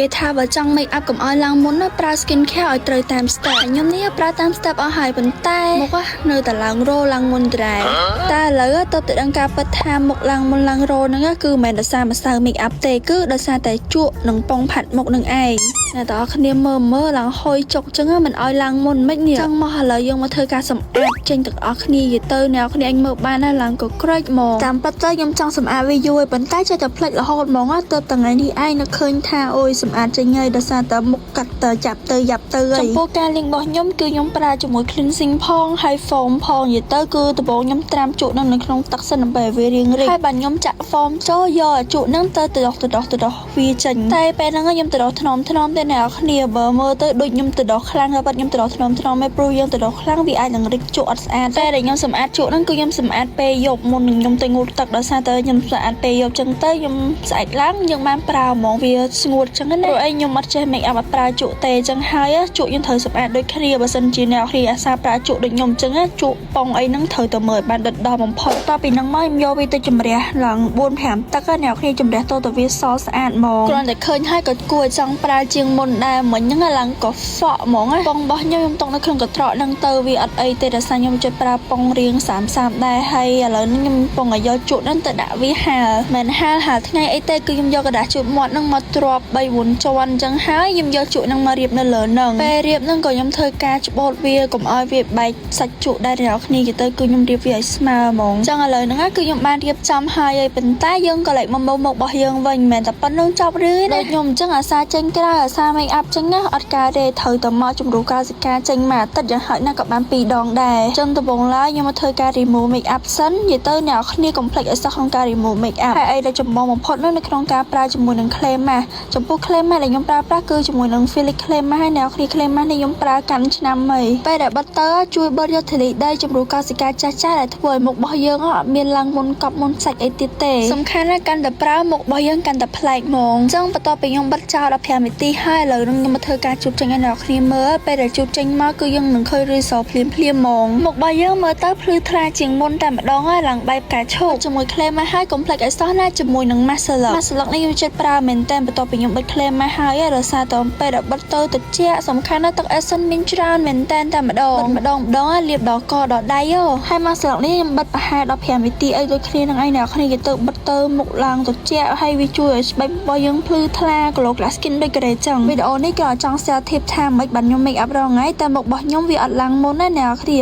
គេថាបើចង់ make up កុំឲ្យឡើងមុនណាប្រើ skin care ឲ្យត្រូវតាម step ខ្ញុំនេះប្រើតាម step អស់ហើយប៉ុន្តែមុខនៅតែឡើងរោឡើងមុនដែរតែឥឡូវទៅតែដឹងការពិតថាមុខឡើងមុនឡើងរោហ្នឹងគឺមិនមែនដោយសារម្សៅ make up ទេគឺដោយសារតែជក់និងពងផាត់មុខនឹងឯងអ្នកទាំងអស់គ្នាមើលឡើងហុយចុកចឹងមិនឲ្យឡើងមុនមិននេះចឹងមកឥឡូវយើងមកធ្វើការសម្អាតចេញទាំងអស់គ្នាយទៅអ្នកគ្នាអញមើលបានហើយឡើងក៏ក្រិចហ្មងតាមពិតទៅខ្ញុំចង់សម្អាតវាយូរប៉ុន្តែចេះតែផ្លេចរហូតហ្មងទៅថ្ងៃនេះឯងនៅឃើញថាអូយសម្អាតចេញហើយដោយសារតែមុខកាត់ទៅចាប់ទៅយ៉ាប់ទៅហើយចំពោះការលាងរបស់ខ្ញុំគឺខ្ញុំប្រើជាមួយ cleansing ផងហើយ foam ផងយទៅគឺដំបូងខ្ញុំត្រាំជក់នៅក្នុងទឹកសិនដើម្បីឲ្យវារៀងរីកហើយបាទខ្ញុំចាក់ foam ចូលយកជក់នឹងទៅដោះវាចេញតែពេលហ្នឹងខ្ញុំទៅដោះថ្នមតែអ្នកគ្នាបើមើលទៅដូចខ្ញុំទៅដោះខ្លាំងហើយបាត់ខ្ញុំទៅដោះថ្នមឯងព្រោះយើងទៅដោះខ្លាំងវាអាចនឹងរីកជក់អត់ស្អាតតែដែលខ្ញុំសម្អាតជក់ហ្នឹងគឺខ្ញុំសម្អាតពេលយប់មុននឹងខ្ញុំទៅងូតទឹកដោយសារតែខ្ញុំសម្អាតពេលយប់ចឹងទៅខ្ញុំស្អែកឡើងយើងបានប្រើហ្មងវាស្ងួតចឹងណាព្រោះអីខ្ញុំអត់ចេះ make up អត់ប្រើជក់ទេចឹងហើយជក់យើងត្រូវសម្អាតដូចគ្នាបើសិនជាអ្នកគ្នាអាសាប្រើជក់ដូចខ្ញុំចឹងជក់ប៉ុងអីហ្នឹងត្រូវតែមើលបានដិតដល់បំផុតតពីហ្នឹងមកខ្ញុំយកវាទៅជំរះឡើង 4-5 ទឹកអ្នកគ្នាជំរះទៅវាសស្អាតហ្មងគ្រាន់តែឃើញហើយក៏គួរចង់ប្រើជាងមុនដែរមិញហ្នឹងឡើងក៏ហ្វក់ហ្មងប៉ុងរបស់ខ្ញុំទុកនៅក្នុងកត្រកហ្នឹងទៅវាអត់អីទេដោយសារខ្ញុំជួយប្រើប៉ុងរៀង30ដែរហើយឥឡូវនេះខ្ញុំប៉ុងឲ្យយកជក់ហ្នឹងទៅដាក់វាហាលមិនហាលថ្ងៃអីទេគឺខ្ញុំយកกระดาษជូតមាត់ហ្នឹងមកទ្រាប់ 3-4 ជាន់អញ្ចឹងហើយខ្ញុំយកជក់ហ្នឹងមករៀបនៅលើហ្នឹងពេលរៀបហ្នឹងក៏ខ្ញុំធ្វើការច្បូតវាកុំឲ្យវាបែកសាច់ជក់ដែរអ្នកគ្នាទៅគឺខ្ញុំរៀបវាឲ្យស្មើហ្មងអញ្ចឹងឥឡូវហ្នឹងគឺខ្ញុំបានរៀបចំហើយប៉ុន្តែយើងក៏លេចមកមុខរបស់យើងវិញមិនមែនតែប៉ុណ្្នឹងចប់រឿងដូចខ្ញុំអញ្ចឹងអាសាចេញក្រៅអាសា make up ចឹងណាអត់ការទេត្រូវតែមកជំរុះកោសិកាចេញមួយអាទិត្យយ៉ាងហោចណាស់ក៏បាន2 ដងដែរអញ្ចឹងដំបូងឡើយខ្ញុំមកធ្វើការ remove make up សិននិយាយទៅអ្នកគ្នាកុំភ្លេចឲ្យសោះក្នុងការ remove make up ហើយអីដែលចម្បងបំផុតនោះនៅក្នុងការប្រើជាមួយនឹង clay mask ចំពោះ clay mask ដែលខ្ញុំប្រើប្រាស់គឺជាមួយនឹង Philips clay mask ហើយអ្នកគ្នា clay mask នេះខ្ញុំប្រើកាន់ឆ្នាំហើយពេលដែលបិទទៅជួយបឺតយកធូលីដីជំរុះកោសិកាចាស់ៗដែលធ្វើឲ្យមុខរបស់យើងអត់មានឡើងមុនកប់មុនសាច់អីទៀតទេសំខាន់ណាស់កាន់តែប្រើមុខរបស់យើងកាន់តែប្លែកហ្មងអញ្ចឹងបន្ទាប់ពីខ្ញុំបិទចោល15 នាទីហើយឥឡូវនឹងខ្ញុំមកធ្វើការជូតចេញឲ្យអ្នកគ្នាមើលពេលដែលជូតចេញមកគឺយើងនឹងឃើញ result ភ្លាមហ្មងមុខរបស់យើងមើលទៅភ្លឺថ្លាជាងមុនតែម្ដងហើយឡើងបែបកាឈូកជាមួយ clay mask ហើយកុំភ្លេចឲ្យសោះណាជាមួយនឹង mask lock នេះខ្ញុំចិត្តប្រើមែនតែបន្ទាប់ពីខ្ញុំបិទ clay mask ហើយដោយសារតែពេលដែលបិទទៅត្រជាក់សំខាន់ណាស់ទឹក essence មានច្រើនមែនតែម្ដងលាបដល់កដល់ដៃហើយ mask lock នេះខ្ញុំបិទប្រហែល15 នាទីអីដូចគ្នានឹងឯងអ្នកគ្នាទៅបិទទៅមុខឡើងត្រជាក់ហើយវាជួយឲ្យស្បែករបស់យើងភ្លឺថ្លា glow glass skin ដូចការ៉េចឹងវីដេអូនេះក៏ចង់ share tip ថាមិនបានខ្ញុំ make up រាល់ថ្ងៃតែមុខរបស់ខ្ញុំវាអត់ឡើងមុនណាអ្នកគ្នា